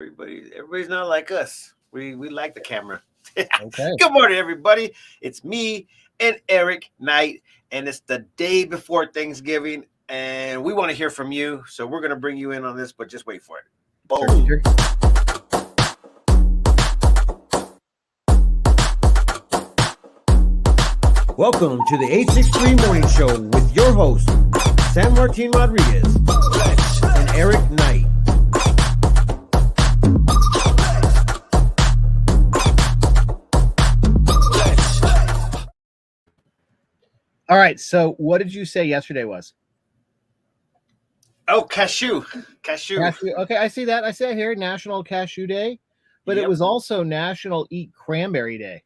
Everybody's not like us. We like the camera. Okay. Good morning, everybody. It's me and Eric Knight, and it's the day before Thanksgiving, and we want to hear from you. So we're gonna bring you in on this, but just wait for it. Turkey, Boom. turkey. Welcome to the 863 Morning Show with your host, San Martin Rodriguez and Eric Knight. All right, so what did you say yesterday was? Oh, cashew. Cashew. Okay, I see that. I see it here, National Cashew Day, but it Yep. was also National Eat Cranberry Day.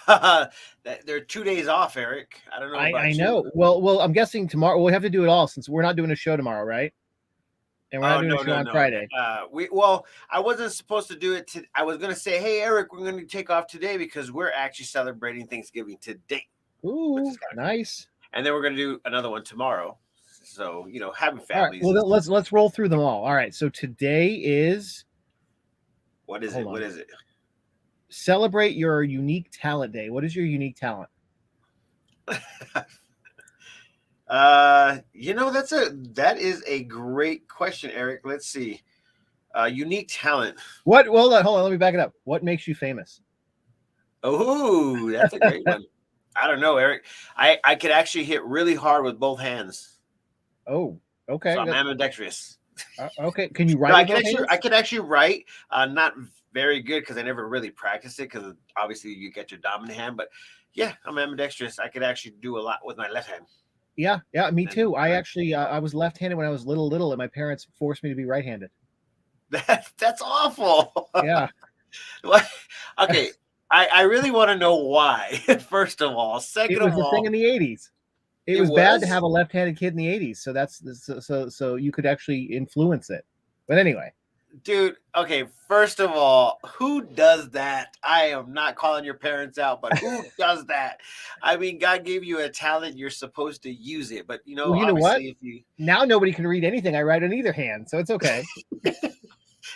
They're 2 days off, Eric. I don't know about I you. know. Well, I'm guessing tomorrow we'll have to do it all since we're not doing a show tomorrow, right? And we're not doing a show on Friday. I wasn't supposed to do it. I was going to say, hey, Eric, we're going to take off today because we're actually celebrating Thanksgiving today. Ooh, nice. And then we're going to do another one tomorrow. So, having All right. families. Well, let's roll through them all. All right. So today is What is it? What is it? Celebrate your unique talent day. What is your unique talent? That is a great question, Eric. Let's see. Unique talent. What? Well, hold on. Let me back it up. What makes you famous? Oh, that's a great one. I don't know, Eric. I could actually hit really hard with both hands. Oh, okay. So I'm ambidextrous. Okay. Can you write? No, I could actually write. Not very good because I never really practiced it because obviously you get your dominant hand. But yeah, I'm ambidextrous. I could actually do a lot with my left hand. Yeah, me too. I actually I was left-handed when I was little, and my parents forced me to be right-handed. That's awful. Yeah. Okay. I really want to know why. First of all, second of all, it was a thing in the 80s. It was bad to have a left-handed kid in the 80s, so that's so you could actually influence it. But anyway, dude, okay, first of all, who does that? I am not calling your parents out, but who does that? I mean, God gave you a talent, you're supposed to use it. But you know what? If you now nobody can read anything I write on either hand, so it's okay.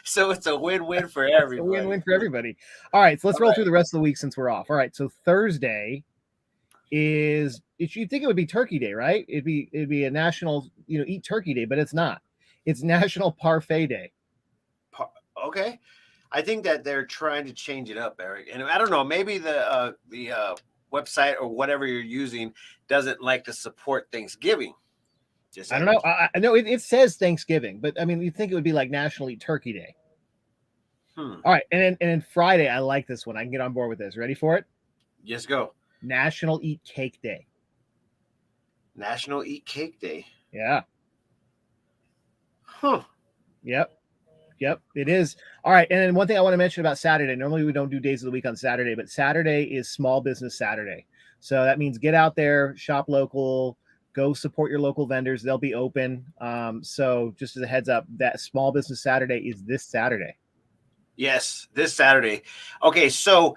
So it's a win-win for everybody. It's a win-win for everybody. All right, so let's roll through the rest of the week since we're off. All right, so Thursday is you'd think it would be Turkey Day, right? It'd be a national, eat turkey day, but it's not. It's National Parfait Day. Okay. I think that they're trying to change it up, Eric. And I don't know, maybe the website or whatever you're using doesn't like to support Thanksgiving. I don't know. I know it says Thanksgiving, but I mean, you'd think it would be like National Eat Turkey Day. All right, and then Friday, I like this one. I can get on board with this. Ready for it? Yes, go. National Eat Cake Day. National Eat Cake Day. Yeah. Huh. Yep, it is. All right, and then one thing I want to mention about Saturday. Normally we don't do days of the week on Saturday, but Saturday is Small Business Saturday. So that means get out there, shop local, go support your local vendors. They'll be open. So just as a heads up, that Small Business Saturday is this Saturday. Yes, this Saturday. Okay, so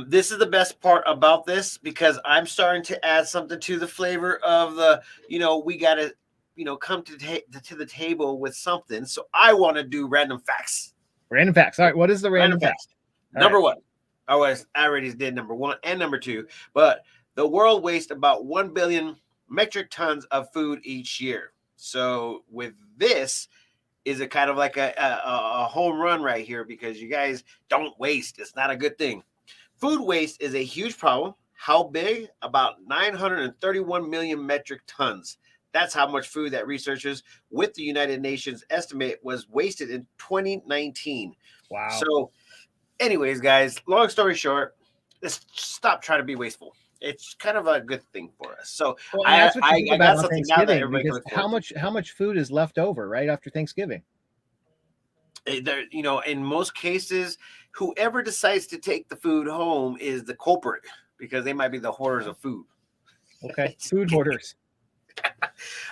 this is the best part about this because I'm starting to add something to the flavor of the, we got to, come to the table with something. So I want to do random facts. Random facts. All right, what is the random fact? Number one. I already did number one and number two, but the world wastes about 1 billion metric tons of food each year. So with this is a kind of like a home run right here because you guys don't waste. It's not a good thing. Food waste is a huge problem. How big? About 931 million metric tons. That's how much food that researchers with the United Nations estimate was wasted in 2019. Wow. So anyways, guys, long story short, let's stop trying to be wasteful. It's kind of a good thing for us. So I got something now that everybody can look forward to. How much food is left over right after Thanksgiving? There, in most cases, whoever decides to take the food home is the culprit because they might be the hoarders of food. Okay, food hoarders.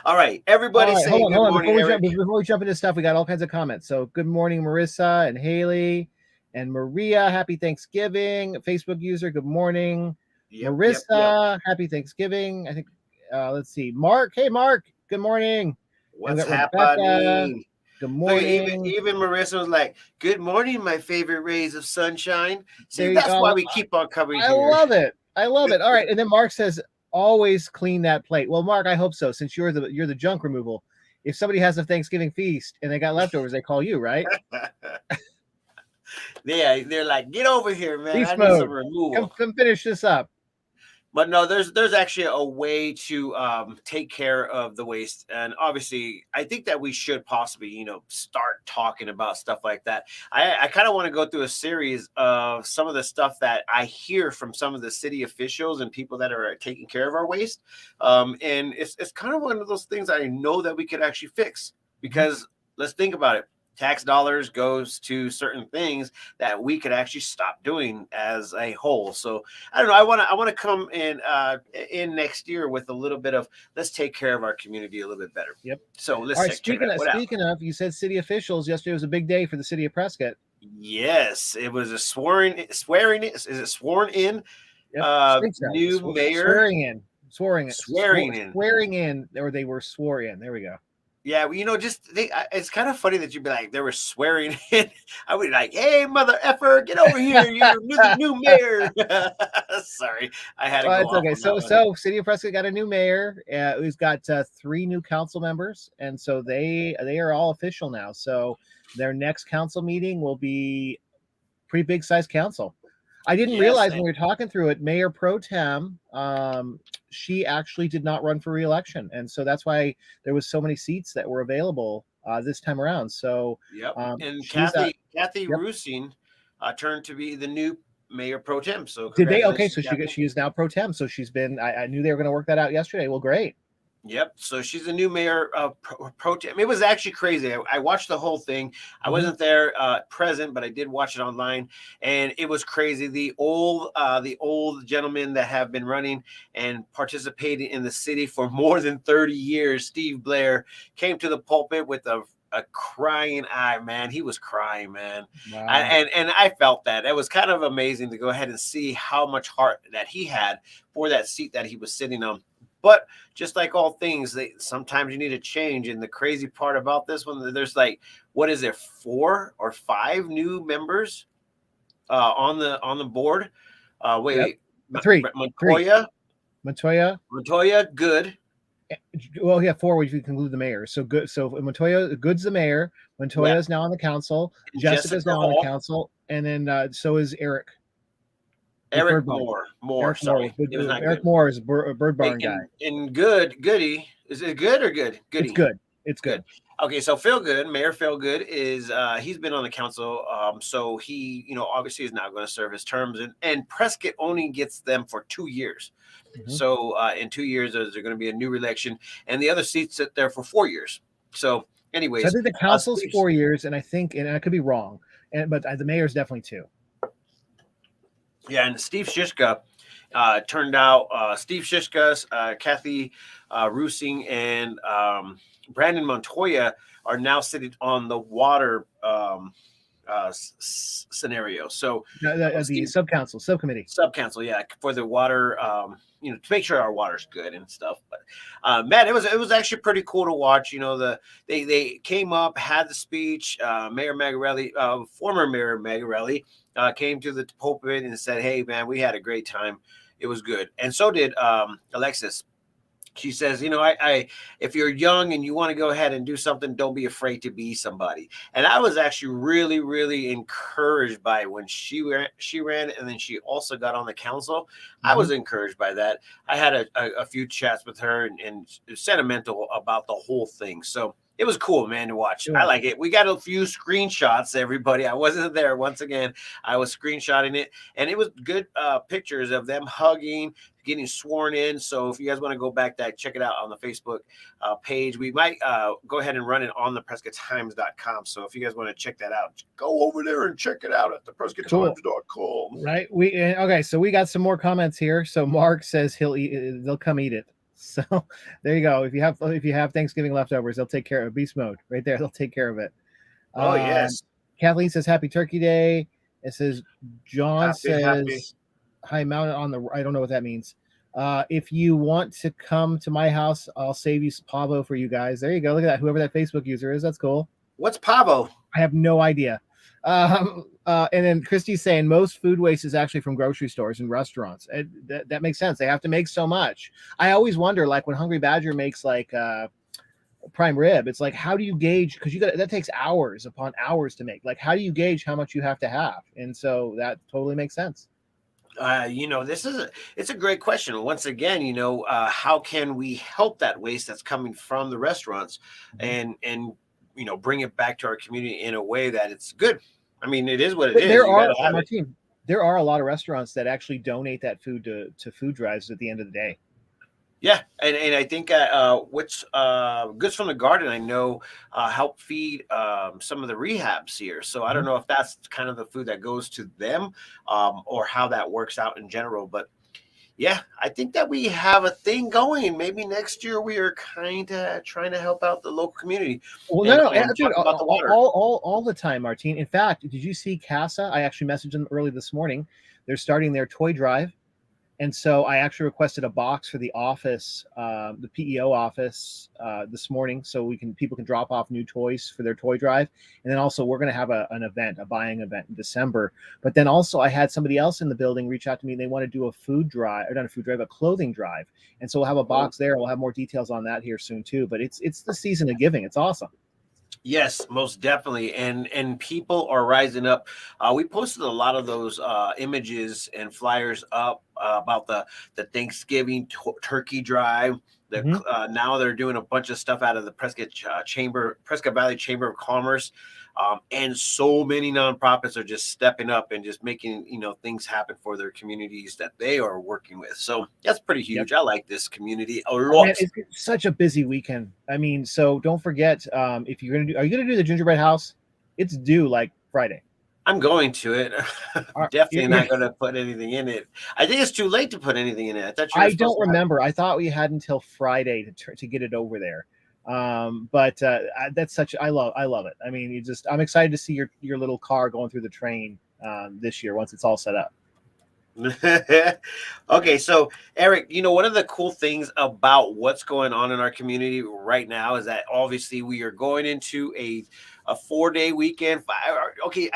All right, everybody say good morning. Before we jump into stuff, we got all kinds of comments. So good morning, Marissa and Haley and Maria. Happy Thanksgiving. Facebook user, good morning. Marissa, happy Thanksgiving. I think, let's see. Mark. Hey, Mark. Good morning. What's happening? Good Look, even morning. even Marissa was like, "Good morning, my favorite rays of sunshine." See, There you that's why go. we keep on coming I here. love it. I love it. All right, and then Mark says, "Always clean that plate." Well, Mark, I hope so. Since you're the junk removal. If somebody has a Thanksgiving feast and they got leftovers, they call you, right? Yeah, they're like, "Get over here, man! I Beast need some mode. Come, removal." come finish this up. But no, there's actually a way to take care of the waste, and obviously, I think that we should possibly, start talking about stuff like that. I kind of want to go through a series of some of the stuff that I hear from some of the city officials and people that are taking care of our waste, and it's kind of one of those things I know that we could actually fix because let's think about it. Tax dollars goes to certain things that we could actually stop doing as a whole. So I don't know. I want to come in next year with a little bit of let's take care of our community a little bit better. Yep. So All let's right. check it out. What out? Speaking of, you said city officials. Yesterday was a big day for the city of Prescott. Yes, it was a swearing. Is it sworn in? Yep. New mayor Swearing in. swearing in. Or they were swore in. There we go. Yeah, well, it's kind of funny that you'd be like, they were swearing in. I would be like, hey, mother effer, get over here. You're the new mayor. Sorry, I had to go It's off okay. on So, that one. City of Prescott got a new mayor who's got 3 new council members, and so they are all official now. So their next council meeting will be pretty big size council. I didn't Yes, realize when we were talking through it, Mayor Pro Tem, she actually did not run for re-election, and so that's why there was so many seats that were available this time around. So, Yep. And she's Kathy yep. Rusing turned to be the new mayor pro tem. So Did they? Okay, congratulations, so Kathy. she is now pro tem. So she's been. I knew they were going to work that out yesterday. Well, great. Yep. So she's the new mayor of pro tem. It was actually crazy. I watched the whole thing. I wasn't there present, but I did watch it online, and it was crazy. The old gentlemen that have been running and participating in the city for more than 30 years, Steve Blair, came to the pulpit with a crying eye, man. He was crying, man. Wow. And I felt that. It was kind of amazing to go ahead and see how much heart that he had for that seat that he was sitting on. But just like all things, sometimes you need a change. And the crazy part about this one, there's like, what is there, 4 or 5 new members on the board? Wait, yep. 3. Montoya, good. Well, yeah, 4 if you conclude the mayor. So good. So Montoya, Good's the mayor. Montoya is now on the council. Jessica's now on the council, and then so is Eric. Eric Moore. Sorry, Eric Moore is a Bird Barn guy. And Goody. Is it good or good? Goody. It's good. Okay, so Mayor Phil Good is he's been on the council, so he obviously is now going to serve his terms, and Prescott only gets them for 2 years. So in 2 years there's going to be a new election, and the other seats sit there for 4 years. So anyways, so I think the council's 4 years, and I think I could be wrong, but the mayor's definitely 2. Yeah, and Steve Shishka turned out. Steve Shishka, Kathy Rusing, and Brandon Montoya are now sitting on the water scenario. So the subcommittee, yeah, for the water, to make sure our water's good and stuff. But man, it was actually pretty cool to watch. They came up, had the speech. Mayor Magarelli, former Mayor Magarelli, came to the pulpit and said, "Hey, man, we had a great time. It was good." And so did Alexis. She says, if you're young and you want to go ahead and do something, don't be afraid to be somebody. And I was actually really, really encouraged by when she ran, and then she also got on the council. I was encouraged by that. I had a few chats with her and sentimental about the whole thing. So it was cool, man, to watch. Sure. I like it. We got a few screenshots, everybody. I wasn't there once again. I was screenshotting it, and it was good pictures of them hugging, getting sworn in. So if you guys want to go back, check it out on the Facebook page. We might go ahead and run it on the PrescottTimes.com. So if you guys want to check that out, go over there and check it out at the PrescottTimes.com. Right. Okay. So we got some more comments here. So Mark says they'll come eat it. So there you go. If you have Thanksgiving leftovers, they'll take care of Beast Mode right there. They'll take care of it. Oh yes. Kathleen says Happy Turkey Day. It says John says hi, mounted on the. I don't know what that means. If you want to come to my house, I'll save you some pavo for you guys. There you go. Look at that. Whoever that Facebook user is, that's cool. What's pavo? I have no idea. And then Christy's saying most food waste is actually from grocery stores and restaurants. That makes sense. They have to make so much. I always wonder, like when Hungry Badger makes like prime rib, it's like, how do you gauge? Because that takes hours upon hours to make. Like, how do you gauge how much you have to have? And so that totally makes sense. It's a great question. Once again, how can we help that waste that's coming from the restaurants and bring it back to our community in a way that it's good. I mean, it is what it is. There You got are, to have it. Martine, there are a lot of restaurants that actually donate that food to food drives at the end of the day. Yeah, and I think what's Goods from the Garden, I know, help feed some of the rehabs here. So I don't know if that's kind of the food that goes to them, or how that works out in general. But yeah, I think that we have a thing going. Maybe next year we are kind of trying to help out the local community Well, and no, dude, talk about the water. all the time, Martine. In fact, did you see Casa? I actually messaged them early this morning. They're starting their toy drive. And so I actually requested a box for the office, the PEO office, this morning, so people can drop off new toys for their toy drive. And then also we're going to have an event, a buying event in December. But then also I had somebody else in the building reach out to me. They want to do a food drive, or not a food drive, a clothing drive. And so we'll have a box there. We'll have more details on that here soon too. But it's the season of giving. It's awesome. Yes, most definitely, and people are rising up. We posted a lot of those images and flyers up about the Thanksgiving turkey drive. Now they're doing a bunch of stuff out of the Prescott Valley Chamber of Commerce, and so many nonprofits are just stepping up and just making things happen for their communities that they are working with. So that's pretty huge. I like this community a lot. Man, it's such a busy weekend. I mean, so don't forget, if are you gonna do the gingerbread house? It's due like Friday. I'm going to it. Definitely not going to put anything in it. I think it's too late to put anything in it. I thought you were I supposed don't remember. I thought we had until Friday to get it over there. But that's such I love it. I mean, I'm excited to see your little car going through the train this year once it's all set up. Okay, so Eric, one of the cool things about what's going on in our community right now is that obviously we are going into a 4-day weekend. Okay,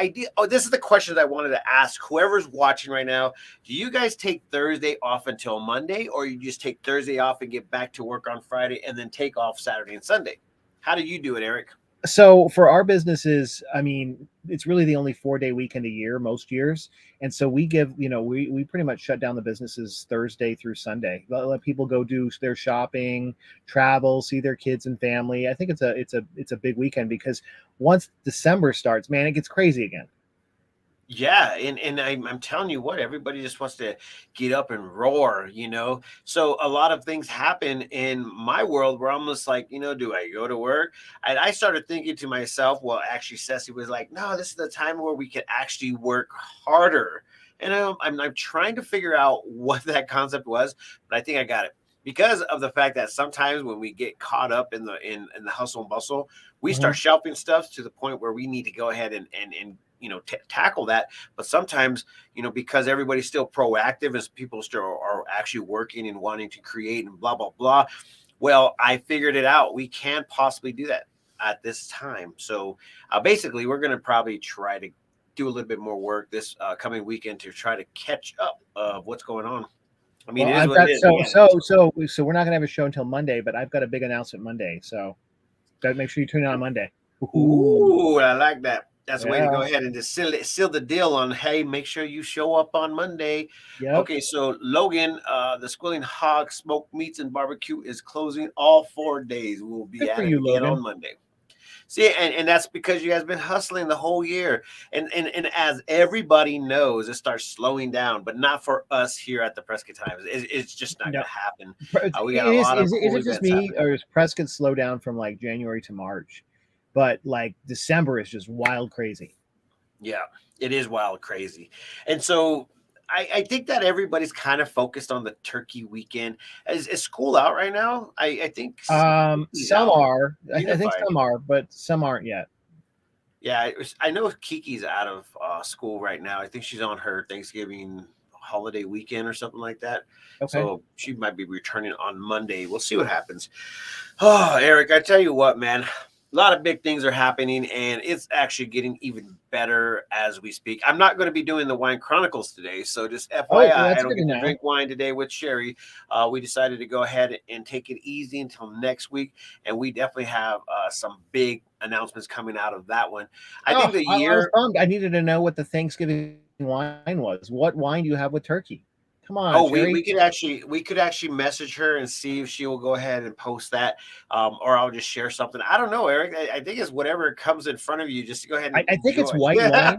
this is the question that I wanted to ask whoever's watching right now. Do you guys take Thursday off until Monday, or you just take Thursday off and get back to work on Friday and then take off Saturday and Sunday? How do you do it, Eric? So for our businesses, I mean, it's really the only 4-day weekend a year, most years. And so we we pretty much shut down the businesses Thursday through Sunday. Let people go do their shopping, travel, see their kids and family. I think it's a big weekend because once December starts, man, it gets crazy again. Yeah, and I'm telling you what, everybody just wants to get up and roar. So a lot of things happen in my world where I'm just like, do I go to work? And I started thinking to myself, well, actually, Ceci was like, no, this is the time where we could actually work harder. And I'm trying to figure out what that concept was, but I think I got it. Because of the fact that sometimes when we get caught up in the hustle and bustle, we start shelving stuff to the point where we need to go ahead and tackle that. But sometimes, because everybody's still proactive, as people still are actually working and wanting to create and blah, blah, blah. Well, I figured it out. We can't possibly do that at this time. So basically, we're going to probably try to do a little bit more work this coming weekend to try to catch up of what's going on. I mean, Well, it is what it is. so we're not gonna have a show until Monday, but I've got a big announcement Monday. So gotta make sure you tune in on Monday. Ooh, I like that. That's a way to go ahead and just seal the deal on, hey, make sure you show up on Monday. Yep. Okay, so Logan, the Squilling Hog Smoked Meats and Barbecue is closing all 4 days. We'll be at it again on Monday. See, and that's because you guys been hustling the whole year. And as everybody knows, it starts slowing down, but not for us here at the Prescott Times. It's just not going to happen. We got a lot of cool is it just me, happening. or is Prescott slow down from like January to March? But like December is just wild crazy. Yeah, it is wild crazy. And so I think that everybody's kind of focused on the turkey weekend. Is school out right now? I think some are. I think some are, but some aren't yet. Yeah, I know Kiki's out of school right now. I think she's on her Thanksgiving holiday weekend or something like that. Okay. So she might be returning on Monday. We'll see what happens. Oh, Eric, I tell you what, man. A lot of big things are happening, and it's actually getting even better as we speak. I'm not going to be doing the wine chronicles today, so just Oh, FYI, well, I that's don't good to get to know. drink wine today with Sherry. We decided to go ahead and take it easy until next week, and we definitely have some big announcements coming out of that one. I Oh, think the I was year. bummed. I needed to know what the Thanksgiving wine was. What wine do you have with turkey? Come on, Oh, we, Sherry. we could actually message her and see if she will go ahead and post that, or I'll just share something. I don't know, Eric. I think it's whatever comes in front of you. Just go ahead and I think it's enjoy. white wine.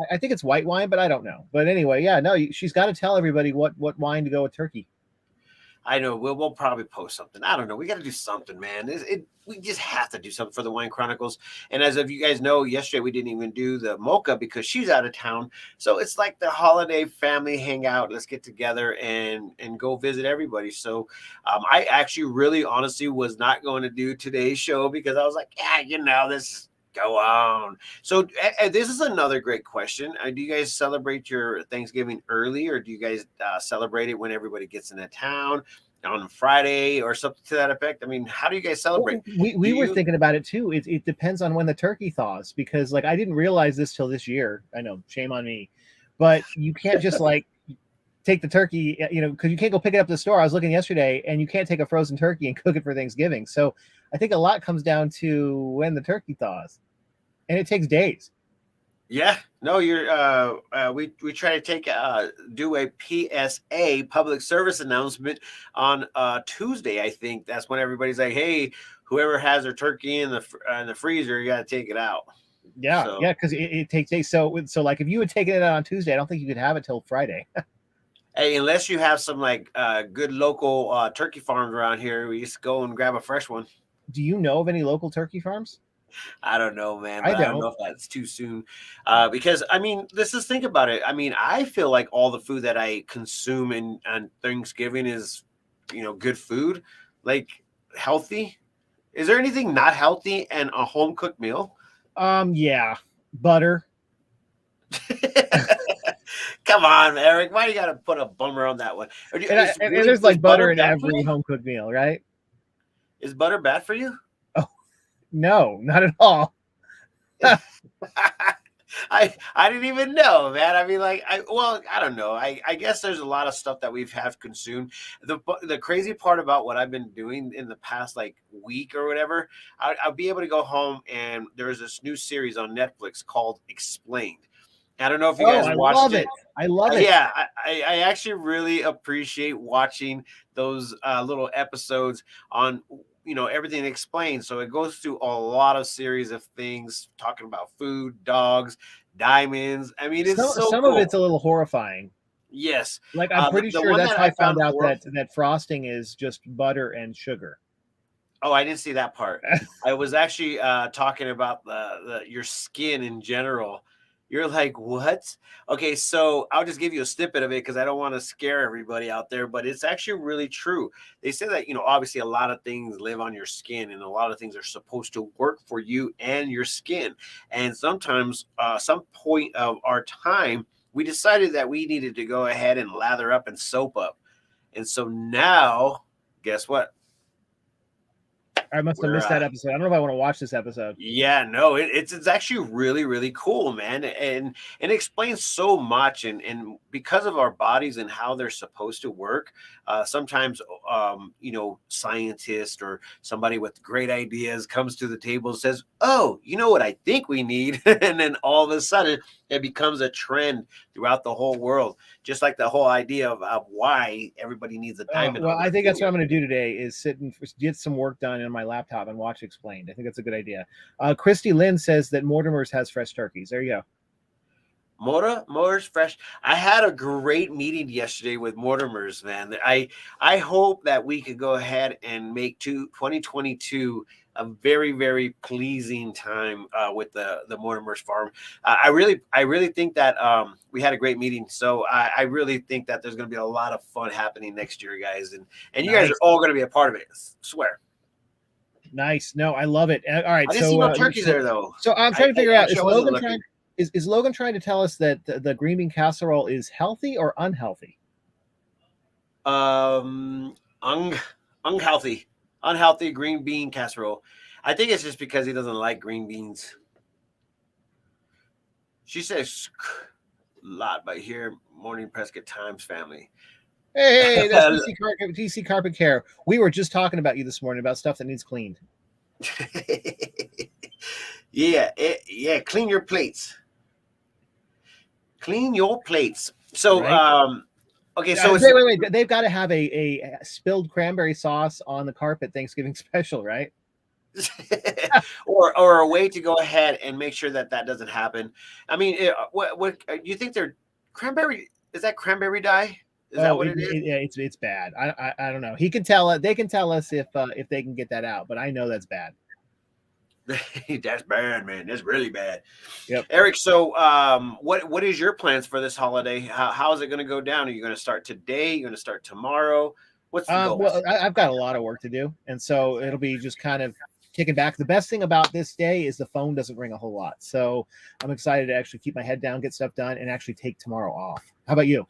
I think it's white wine, but I don't know. But anyway, yeah, no, she's got to tell everybody what wine to go with turkey. I know we'll probably post something. I don't know. We got to do something, man. We just have to do something for the Wine Chronicles. And as of you guys know, yesterday we didn't even do the mocha because she's out of town. So it's like the holiday family hangout. Let's get together and go visit everybody. So I actually really honestly was not going to do today's show because I was like, yeah, this go on. So this is another great question. Do you guys celebrate your Thanksgiving early, or do you guys celebrate it when everybody gets into town on Friday or something to that effect? I mean, how do you guys celebrate? Well, we Do were you? thinking about it too. It depends on when the turkey thaws because like I didn't realize this till this year. I know, shame on me, but you can't just like take the turkey, because you can't go pick it up at the store. I was looking yesterday, and you can't take a frozen turkey and cook it for Thanksgiving. So I think a lot comes down to when the turkey thaws, and it takes days. Yeah, no, you're. We try to do a PSA, public service announcement, on Tuesday. I think that's when everybody's like, "Hey, whoever has their turkey in the freezer, you got to take it out." Yeah, So, yeah, because it takes days. So like if you had taken it out on Tuesday, I don't think you could have it till Friday. hey, unless you have some like good local turkey farms around here, we used to go and grab a fresh one. Do you know of any local turkey farms? I don't know, man, I but I don't don't. know if that's too soon. Because I mean, let's just think about it. I mean, I feel like all the food that I consume on Thanksgiving is, good food, like healthy. Is there anything not healthy in a home cooked meal? Yeah, butter. Come on, Eric. Why you got to put a bummer on that one? And there's Is like butter butter in bad for every you? home cooked meal, right? Is butter bad for you? Oh no, not at all. I didn't even know, man. I mean, like, I don't know. I guess there's a lot of stuff that we've have consumed. The crazy part about what I've been doing in the past like week or whatever, I'll be able to go home and there's this new series on Netflix called Explained. I don't know if you Oh, guys I watched love it. it. I love it. Yeah, I actually really appreciate watching those little episodes on everything explained. So it goes through a lot of series of things talking about food, dogs, diamonds. I mean, it's so Some of it's cool. a little horrifying. Yes, Like I'm pretty the sure one that's that how I I found found out that horrible. frosting is just butter and sugar. Oh, I didn't see that part. I was actually talking about the your skin in general. You're like, what? Okay, so I'll just give you a snippet of it because I don't want to scare everybody out there, but it's actually really true. They say that, obviously a lot of things live on your skin and a lot of things are supposed to work for you and your skin. And sometimes, some point of our time, we decided that we needed to go ahead and lather up and soap up. And so now, guess what? I must have We're missed that episode. I don't know if I want to watch this episode. Yeah, no, it's actually really really cool, man, and it explains so much, and because of our bodies and how they're supposed to work, sometimes scientists or somebody with great ideas comes to the table and says, "Oh, you know what I think we need," and then all of a sudden it becomes a trend throughout the whole world, just like the whole idea of why everybody needs a diamond Well, on I their think that's what I'm finger. going to do today is sit and get some work done on my laptop and watch Explained. I think that's a good idea. Christy Lynn says that Mortimer's has fresh turkeys. There you go. Mortimer's fresh. I had a great meeting yesterday with Mortimer's, man. I hope that we could go ahead and make 2022 a very very pleasing time with the Mortimer's farm. I really think that we had a great meeting. So I really think that there's going to be a lot of fun happening next year, guys, and you guys are Nice. all going to be a part of it. I swear. Nice. No, I love it. All right. I didn't see no turkey there though. So I'm I, trying to figure I out actually I wasn't looking. is Logan trying to tell us that the green bean casserole is healthy or unhealthy? Um, un- unhealthy green bean casserole. I think it's just because he doesn't like green beans. She says a lot, but here, Morning Prescott Times family. Hey, that's DC Carpet Care. We were just talking about you this morning about stuff that needs cleaned. Yeah, clean your plates. Clean your plates. So, Right? Okay, so wait. They've got to have a spilled cranberry sauce on the carpet Thanksgiving special, right? or a way to go ahead and make sure that that doesn't happen. I mean, what you think they're cranberry? Is that cranberry dye? Is that what it is? It's bad. I don't know. He can tell it. They can tell us if they can get that out, but I know that's bad. That's bad, man. That's really bad. Yep. Eric, so what is your plans for this holiday? How is it going to go down? Are you going to start today? You're going to start tomorrow? What's the goal? Well, I've got a lot of work to do, and so it'll be just kind of kicking back. The best thing about this day is the phone doesn't ring a whole lot, so I'm excited to actually keep my head down, get stuff done, and actually take tomorrow off. How about you?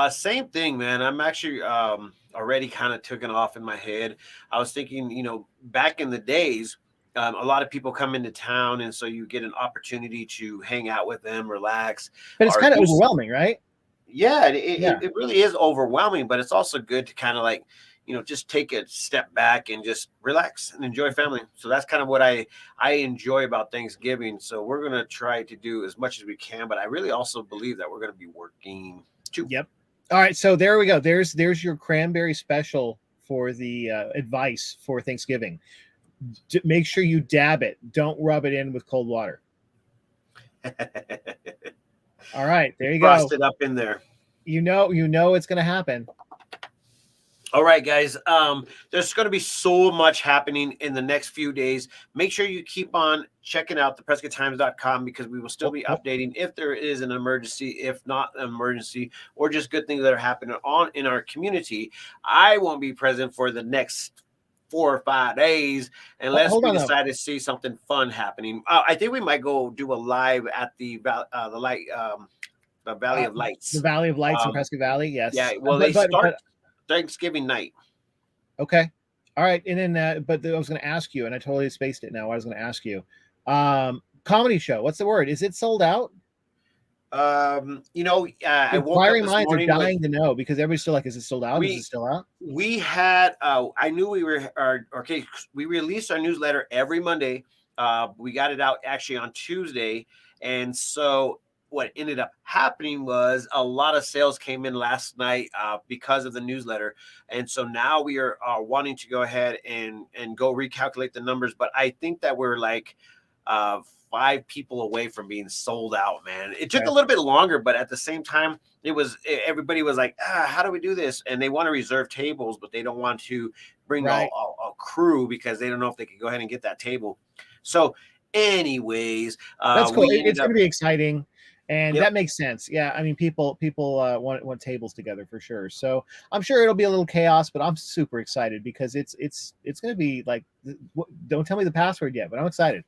Same thing, man. I'm actually already kind of taken off in my head. I was thinking, back in the days, a lot of people come into town, and so you get an opportunity to hang out with them, relax. But it's kind of overwhelming, right? Yeah, it really is overwhelming, but it's also good to kind of like, just take a step back and just relax and enjoy family. So that's kind of what I enjoy about Thanksgiving. So we're going to try to do as much as we can, but I really also believe that we're going to be working too. Yep. All right, so there we go. There's your cranberry special for the advice for Thanksgiving. Make sure you dab it. Don't rub it in with cold water. All right, there you go. Frost it up in there. You know it's going to happen. All right, guys. There's going to be so much happening in the next few days. Make sure you keep on checking out theprescotttimes.com because we will still be updating if there is an emergency, if not an emergency, or just good things that are happening in our community. I won't be present for the next 4 or 5 days unless we decide to see something fun happening. I think we might go do a live at the Valley of Lights. The Valley of Lights in Prescott Valley. Yes. Yeah. Well, they start Thanksgiving night. Okay. All right. And then, but I was going to ask you, and I totally spaced it now. I was going to ask you, comedy show. What's the word? Is it sold out? Inquiring minds are dying to know because everybody's still like, is it sold out? Is it still out? We had, I knew we were, we released our newsletter every Monday. We got it out actually on Tuesday. And so what ended up happening was a lot of sales came in last night because of the newsletter. And so now we are wanting to go ahead and go recalculate the numbers. But I think that we're like 5 people away from being sold out, man. It took a little bit longer, but at the same time, everybody was like, how do we do this? And they want to reserve tables, but they don't want to bring a crew because they don't know if they can go ahead and get that table. So anyways, that's cool. It's going to be exciting. And that makes sense. Yeah, I mean, people want tables together for sure. So I'm sure it'll be a little chaos, but I'm super excited because it's going to be like. Don't tell me the password yet, but I'm excited.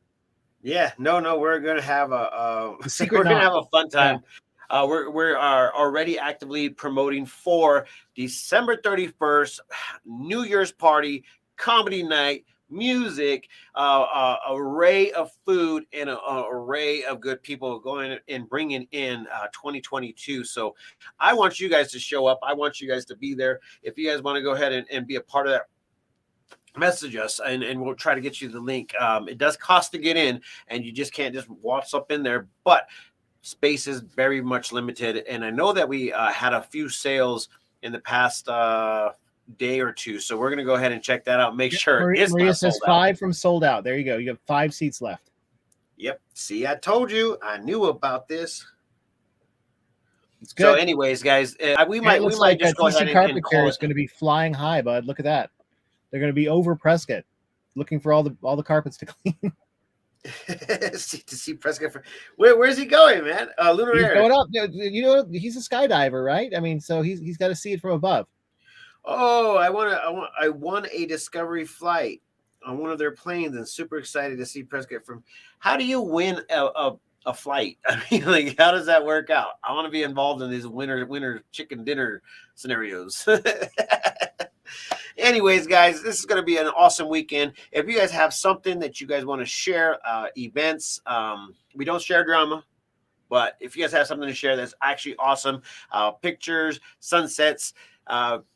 Yeah, no, we're going to have a secret. We're going to have a fun time. Yeah. We are already actively promoting for December 31st, New Year's party, comedy night. Music, array of food, and an array of good people going and bringing in 2022. So I want you guys to show up. I want you guys to be there. If you guys want to go ahead and be a part of that, message us and we'll try to get you the link. It does cost to get in and you just can't just waltz up in there, but space is very much limited. And I know that we had a few sales in the past day or two, so we're going to go ahead and check that out. Make sure Maria says 5 from sold out. There you go. You have 5 seats left. Yep. See, I told you. I knew about this. It's good. So, anyways, guys, we might just go ahead and call it. Is going to be flying high, bud. Look at that. They're going to be over Prescott, looking for all the carpets to clean. to see Prescott. Where's he going, man? Lunar He's going up. He's a skydiver, right? I mean, so he's got to see it from above. Oh, I won a Discovery flight on one of their planes, and super excited to see Prescott from. How do you win a flight? I mean, like, how does that work out? I want to be involved in these winter chicken dinner scenarios. Anyways, guys, this is going to be an awesome weekend. If you guys have something that you guys want to share, events, we don't share drama, but if you guys have something to share that's actually awesome, pictures, sunsets,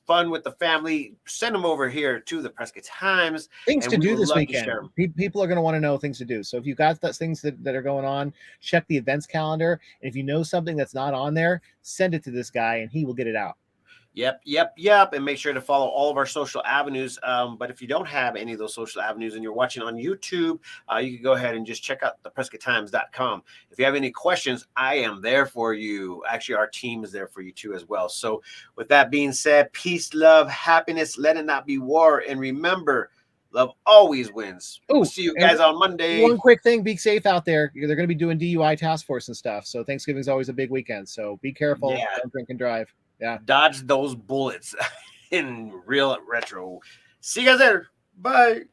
fun with the family, send them over here to the Prescott Times. Things and to we do would this love to weekend. share 'em. People are going to want to know things to do. So if you've got those things that are going on, check the events calendar. And if you know something that's not on there, send it to this guy and he will get it out. Yep. And make sure to follow all of our social avenues. But if you don't have any of those social avenues and you're watching on YouTube, you can go ahead and just check out theprescotttimes.com. If you have any questions, I am there for you. Actually, our team is there for you too as well. So with that being said, peace, love, happiness, let it not be war. And remember, love always wins. We'll see you guys on Monday. One quick thing, be safe out there. They're going to be doing DUI task force and stuff. So Thanksgiving is always a big weekend. So be careful. Yeah. Don't drink and drive. Yeah. Dodge those bullets in real retro. See you guys later. Bye.